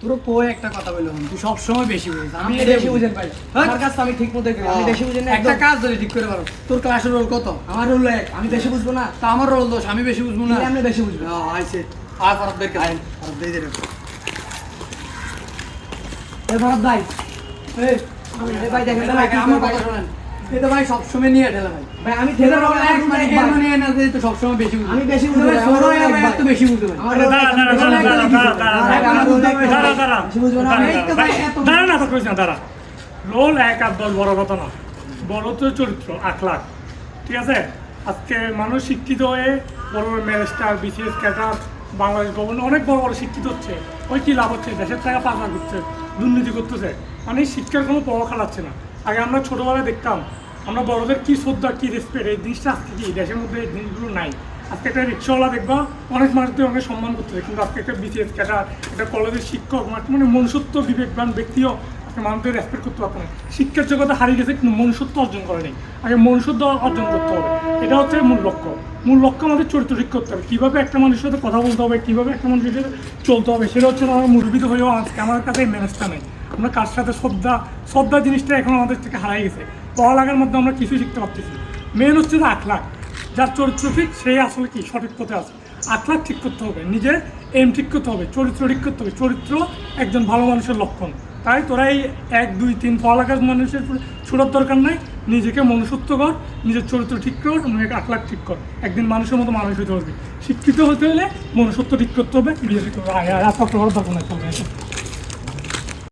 তোর কই একটা কথা বললাম, তুই সব সময় বেশি বুঝিস। আমি এটাই বেশি বুঝি। বুঝেন ভাই, হ্যাঁ? আমার কাছে আমি ঠিক মতো করি, আমি বেশি বুঝেন না একটা একদম। কাজ ধরে ঠিক করে পারো। তোর ক্লাসের রোল কত? আমার রোল এক, আমি বেশি বুঝবো না, তা আমার রোল দোষ, আমি বেশি বুঝবো না। তাহলে আপনি বেশি বুঝবেন। আইছে আর ফরত বের কর, ফরত দিয়ে দে রে। এই ভারত ভাই, এই ভাই দেখেন তো ভাই, কি আমার করে ভাই? কথা শোনেন, এটা ভাই সবসময় নিয়ে ঠেলা ভাই। ভাই আমি এটা ঠেলে রোল এক মানে ভাই। এর মানে এ না যে তো সবসময় বেশি বুঝি। আমি বেশি বুঝি ভাই, ভাই, আমার ছোট রোল হয়ে এক ভাই, ভাই। এত বেশি বুঝি ভাই। আমার রোল এক, আমি বেশি বুঝি। বেশি বুঝবো না, এই তো ভাই এত রোল এক আর দল বড় কথা না, বড় তো চরিত্র আখলাখ। ঠিক আছে, আজকে মানুষ শিক্ষিত হয়ে বড় বড় magistrate, BCS cadre, Bangladesh governor অনেক বড় বড় শিক্ষিত হচ্ছে। ওই কি লাভ হচ্ছে? দেশের টাকা পাচার করছে, দুর্নীতি করতেছে, মানে শিক্ষার কোনো প্রভাব খালাচ্ছে না। আগে আমরা ছোটোবেলায় দেখতাম আমরা বড়দের কি শ্রদ্ধা, কি রেসপেক্ট, এই জিনিসটা আজকে কি দেশের মধ্যে এই জিনিসগুলো নাই। আজকে একটা রিক্সাওয়ালা দেখবা অনেক মানুষদের অনেক সম্মান করতেছে, কিন্তু আজকে একটা বিসিএস ক্যাডার, একটা কলেজের শিক্ষক, মানে মনুষ্যত্ব বিবেকবান ব্যক্তিও আজকে মানুষদের রেসপেক্ট করতে পারতো না। শিক্ষার জগতে হারিয়ে গেছে, কিন্তু মনুষ্যত্ব অর্জন করে নেই। আগে মনুষ্যত্ব অর্জন করতে হবে, এটা হচ্ছে মূল লক্ষ্য। মূল লক্ষ্য আমাদের চরিত্র ঠিক করতে হবে, কীভাবে একটা মানুষের সাথে কথা বলতে হবে, কীভাবে একটা মানুষের সাথে চলতে হবে, সেটা হচ্ছে আমার মুরব্বিত হয়েও আজকে আমার কাছে এই ম্যানেজটা নেই। আমরা কার সাথে শ্রদ্ধা জিনিসটা এখন আমাদের থেকে হারাই গেছে। পড়ালেখার মধ্যে আমরা কিছু শিখতে পারতেছি। মেন হচ্ছে যে আখলাখ, যার চরিত্র ঠিক সেই আসলে কি সঠিক পথে আছে। আখলাখ ঠিক করতে হবে, নিজের এম ঠিক করতে হবে, চরিত্র ঠিক করতে হবে। চরিত্র একজন ভালো মানুষের লক্ষণ। তাই তোরা এই 1, 2, 3 পড়ালেখার মানুষের ছোড়ার দরকার নাই, নিজেকে মনুষ্যত্ব কর, নিজের চরিত্র ঠিক কর, নিজেকে আখলাখ ঠিক কর। একদিন মানুষের মতো মানুষ হতে হবে। শিক্ষিত হতে হলে মনুষ্যত্ব ঠিক করতে হবে, বিয়ে ঠিক করতে হবে। আর দরকার নাই।